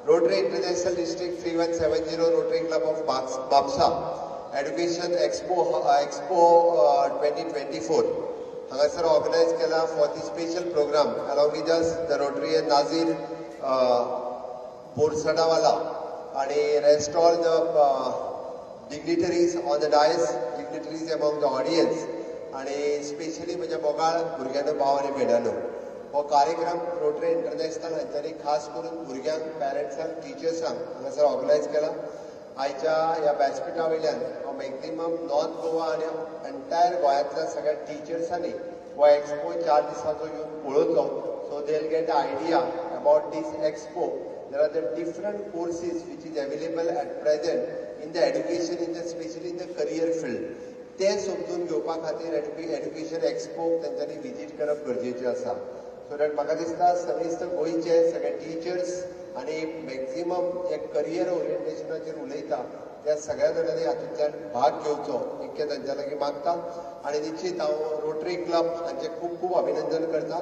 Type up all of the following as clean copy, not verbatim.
Rotary International District 3170 Rotary Club of Bamsa Education Expo 2024 हांगासर organise केला for the special program. Along with us the Rotarian Nazir Borsadawala and rest all the dignitaries on the dais, dignitaries among the audience and especially माझ्या मोगाळ भुरग्यांनो भाव आनी भयणांनो हो कार्यक्रम rotary international हांच्यानी खास करून भुरग्यांक पॅरंट्सांक टिचर्सांक हांगासर ऑर्गनायज केला. आयच्या ह्या व्यासपीठा वयल्यान हांव मॅक्झिमम नॉर्थ गोवा आनी एंटायर गोंयांतल्या सगळ्या टिचर्सांनी हो एक्सपो 4 दिसांचो येवन पळोवचो. So they will get idea about this expo. There are the different courses which is available at present in the education, in the especially in the career field. ते समजून घेवपा खातीर एड्युकेशन एक्सपो तांच्यांनी visit करप गरजेचें आसा. So that म्हाका दिसता समेस्त गोंयचे सगळे टिचर्स आनी मॅक्झिमम जे करियर ओरिएंटेशनाचेर उलयता त्या सगळ्या जाणांनी हातूंतल्यान भाग घेवचो इतकें तांच्या लागीं मागता. आनी निश्चित हांव रोटरी क्लब हांचे खूब खूब अभिनंदन करता.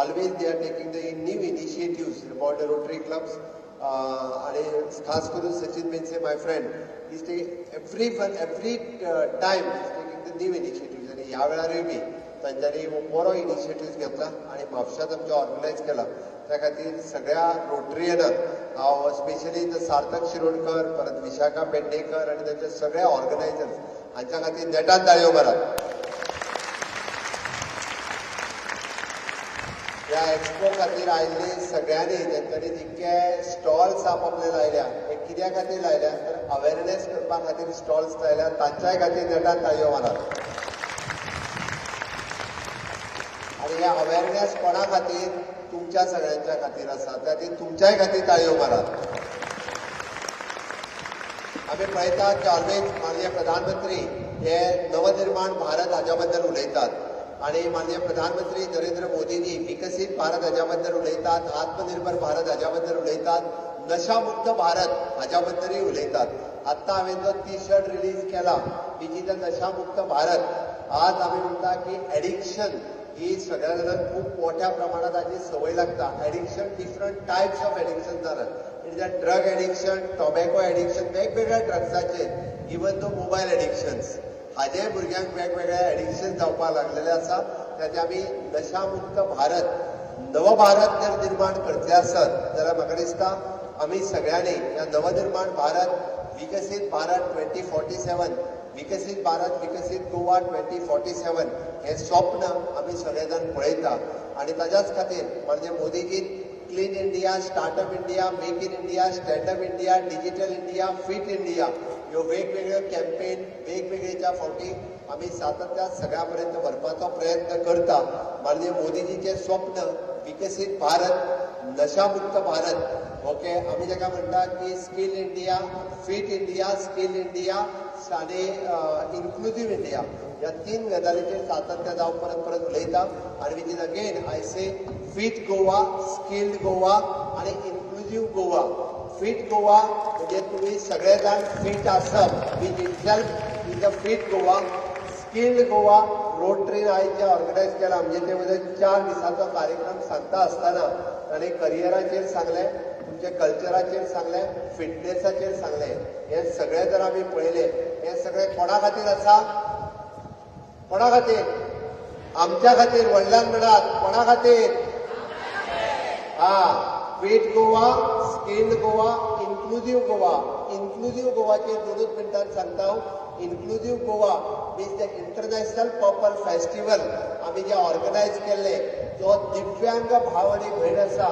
Always they are taking the new initiatives about the rotary clubs आणि खास करून Sachin Bense my friend is every time is taking the new initiatives आनी ह्या वेळारूय बी तांच्यांनी बरो इनिशिएटिव्स घेतला आनी म्हापशांत आमच्या ऑर्गनायज केला. त्या खातीर सगळ्या रोटरियनांक हांव स्पेशली द सार्थक शिरोडकर, परत विशाखा पेडणेकर आनी तांचे सगळे ऑर्गनायजर्स हांच्या खातीर नेटान ताळयो मारात. ह्या एक्सपो खातीर आयिल्ले सगळ्यांनी तांच्यांनी जितके स्टॉल्स आपले लायल्या हे कित्या खातीर लायल्या तर अवेरनेस करपा खातीर स्टॉल्स लायल्या. तांच्याय खातीर नेटान ताळयो मारात. आणि ह्या अवेरनेस कोणा खातीर तुमच्या सगळ्यांच्या खातीर आसा. त्या खातीर तुमच्याय खातीर ताळयो मारात. आमी पळयतात की ऑलवेज माननीय प्रधानमंत्री हे नवनिर्माण भारत हाच्या बद्दल उलयतात आणि माननीय प्रधानमंत्री नरेंद्र मोदीजी विकसित भारत हाच्या बद्दल उलयतात, आत्मनिर्भर भारत हाच्या बद्दल उलयतात, नशामुक्त भारत हाच्या बद्दलय उलयतात. आत्ता हांवें जो टी शर्ट रिलीज केला डिजिटल नशामुक्त भारत. आज आमी म्हणटा की एडिक्शन ही सगळ्या जाणांक खूब मोठ्या प्रमाणात हाची संवय लागता. Addiction different types of addiction जातात. It is drug addiction, tobacco addiction, वेगवेगळ्या ड्रग्साचे, इवन दो मोबायल एडिक्शन्स हाजे भुरग्यांक वेगवेगळे एडिक्शन जावपाक लागलेले आसा. त्याचे आमी नशामुक्त भारत, नव भारत जर निर्माण करचे आसत जाल्यार म्हाका दिसता आमी सगळ्यांनी ह्या नवनिर्माण भारत, विकसीत भारत 2047, विकसीत भारत, विकसीत गोवा 2047 हे स्वप्न आमी सगळे जाण पळयता. आनी ताच्याच खातीर म्हणजे Modiji clean India, startup India, make in India, standup India, digital India, fit India ह्यो वेगवेगळ्यो कॅम्पेन वेगवेगळ्या फावटी आमी सातत्यान सगळ्या पर्यंत व्हरपाचो प्रयत्न करता. माननीय मोदीजीचें स्वप्न विकसीत भारत, नशामुक्त भारत. ओके, आमी जाका म्हणटा की skill India, fit India, skill India आनी इन्क्लुझीव इंडिया ह्या 3 गजालींचेर सातत्यान हांव परत उलयता. आनी which is again I say fit Goa, skilled Goa आनी इन्क्लुझीव गोवा. फिट गोवा म्हणजे तुम्ही सगळे जाण फिट आसप, which itself is a fit Goa. Skilled Goa रोटरीन आयज ऑर्गनायज केला म्हणजे ते मध्ये 4 दिसांचो कार्यक्रम सांगता आसतना ताणें करियराचेर सांगलें, तुमच्या कल्चराचेर सांगलें, फिटनेसाचेर सांगलें. हे सगळे जर आमी पळयले हे सगळे कोणा खातीर आसा? कोणा खातीर? आमच्या खातीर. व्हडल्यान म्हणात कोणा खातीर? Fit Goa, skilled Goa, inclusive Goa. Inclusive गोवाचेर 2 मिनटांत सांगता हांव. Inclusive Goa means the international purple festival आमी जे ऑर्गनायज केल्ले, जो दिव्यांग भाव आनी भयण आसा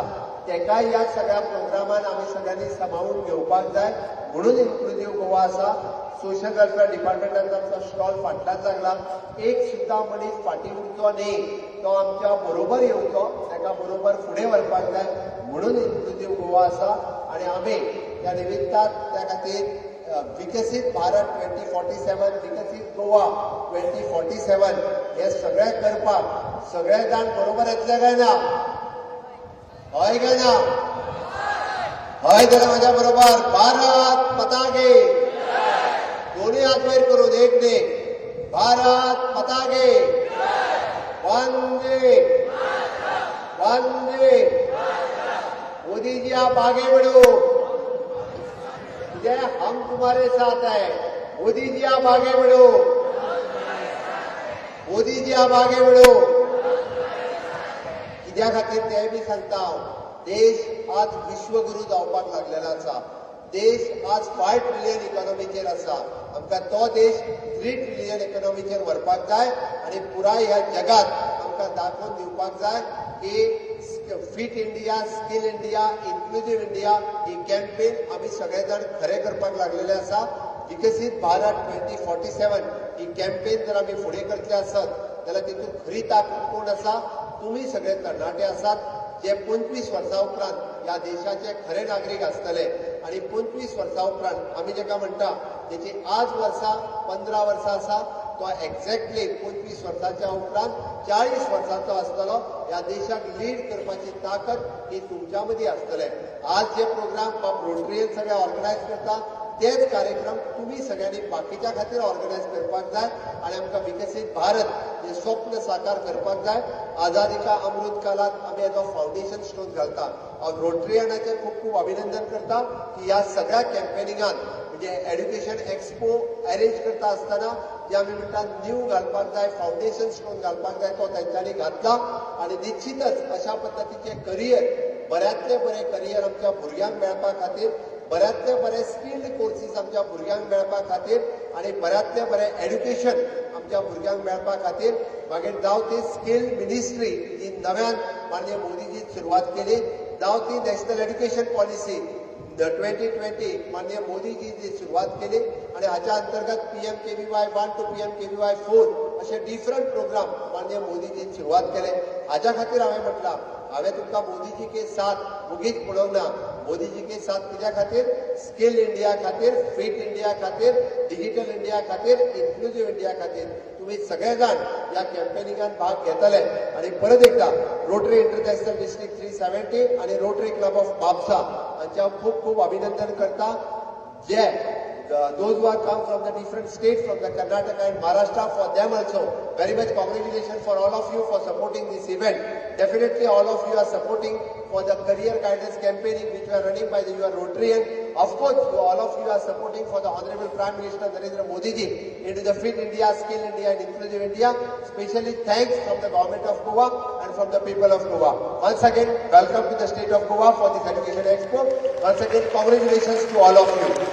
तेकाय ह्या सगळ्या प्रोग्रामान आमी सगळ्यांनी सांबाळून घेवपाक जाय म्हणून इन्क्लुझीव गोवा आसा. सोशल वेलफेअर डिपार्टमेंटान आमचो स्टॉल फाटल्यान लागला. एक सुद्दां मनीस फाटीं उरचो न्ही, तो आमच्या बरोबर येवचो, ताका बरोबर फुडें व्हरपाक जाय म्हणून इन्क्लुझीव गोवा आसा. आनी आमी त्या निमित्तान त्या खातीर विकसीत भारत 2047, विकसीत गोवा 2047 हे सगळे करपाक सगळे जाण बरोबर येतले काय ना? हय काय ना? हय जाल्यार म्हाज्या बरोबर भारत माता की दोन्ही हात वयर करून एक देख भारत माता की वंदे वंदे मोदी जी आप आगे बढ़ो. जय हम तुम्हारे साथ है मोदी जी आप आगे बढ़ो मोदी जी आप आगे बढ़ो कित्या खातीर ते बी सांगता हांव देश आज विश्वगुरू जावपाक लागलेलो आसा देश आज 5 ट्रिलियन इकॉनॉमीचेर आसा आमकां तो देश 3 ट्रिलियन इकॉनॉमीचेर व्हरपाक जाय आनी पुराय ह्या जगात आमकां दाखोवन दिवपाक जाय की fit India skill India inclusive India ही कॅम्पेन आमी सगळे जाण खरें करपाक लागलेले आसा विकसीत भारत 2047 ही कॅम्पेन जर आमी फुडें करतले आसत जाल्यार तितून खरी ताकद कोण आसा तुम्ही सगळे तरणाटे आसात जे 25 वर्सां उपरांत ह्या देशाचे खरे नागरीक आसतले आणि 25 वर्सां उपरांत आमी जेका म्हणटा तेची आज वर्सां 15 वर्सां आसा तो एक्झॅक्टली 25 वर्सांच्या उपरांत 40 वर्सांचो आसतलो ह्या देशाक लीड करपाची ताकद ही तुमच्या मदीं आसतले आज जे प्रोग्राम पब रोटरीयन सगळे ऑर्गनायज करता तेच कार्यक्रम तुम्ही सगळ्यांनी बाकीच्या खातीर ऑर्गनायज करपाक जाय आणि आमकां विकसीत भारत हे स्वप्न साकार करपाक जाय आझादी का अमृत कालात आमी हेजो फावंडेशन स्टोन घालता हांव रोटरीयनाचें खूब खूब अभिनंदन करता की ह्या सगळ्या कॅम्पेनिंगान म्हणजे एड्युकेशन एक्सपो अरेंज करता आसतना जे आमी म्हणटा न्यू घालपाक जाय फावंडेशन स्टोन घालपाक जाय तो तेंच्यांनी घातला आणि निश्चितच अशा पद्दतीचे करियर बऱ्यांतले बरे करियर आमच्या भुरग्यांक मेळपा खातीर बऱ्यांतले बरे स्किल्ड कोर्सीस आमच्या भुरग्यांक मेळपा खातीर आणि बऱ्यांतले बरे एड्युकेशन आमच्या भुरग्यांक मेळपा खातीर मागीर जावं ती स्किल मिनिस्ट्री ही नव्यान माननीय मोदीजी सुरवात केली जावं ती नॅशनल एड्युकेशन पॉलिसी 2020 माननीय मोदीजी जी सुरवात केली आणि हाच्या अंतर्गत PMKVY 1 to PMKVY 4 असे डिफरंट प्रोग्राम माननीय मोदीजीन सुरवात केले हाच्या खातीर हांवें म्हटलां हांवें तुमकां मोदीजी के साथ मुगीच पळोवना मोदीजी के साथ कित्या खातीर स्किल इंडिया खातीर फिट इंडिया खातीर डिजिटल इंडिया खातीर इन्क्लुझिव्ह इंडिया खातीर तुम्ही सगळे जाण या कॅम्पेनिंगात भाग घेतले आणि परत एकदा रोटरी इंटरनॅशनल डिस्ट्रिक्ट 370 आणि रोटरी क्लब ऑफ म्हापसा हांच्या खूप खूप अभिनंदन करता जे those who have come from the different states from the Karnataka and Maharashtra for them also very much congratulations for all of you for supporting this event definitely all of you are supporting for the career guidance campaigning which we are running by the your Rotarian of course all of you are supporting for the honorable Prime Minister Narendra Modi ji into the fit India skill India and inclusive India especially thanks from the government of Goa and from the people of Goa once again welcome to the state of Goa for this education expo once again congratulations to all of you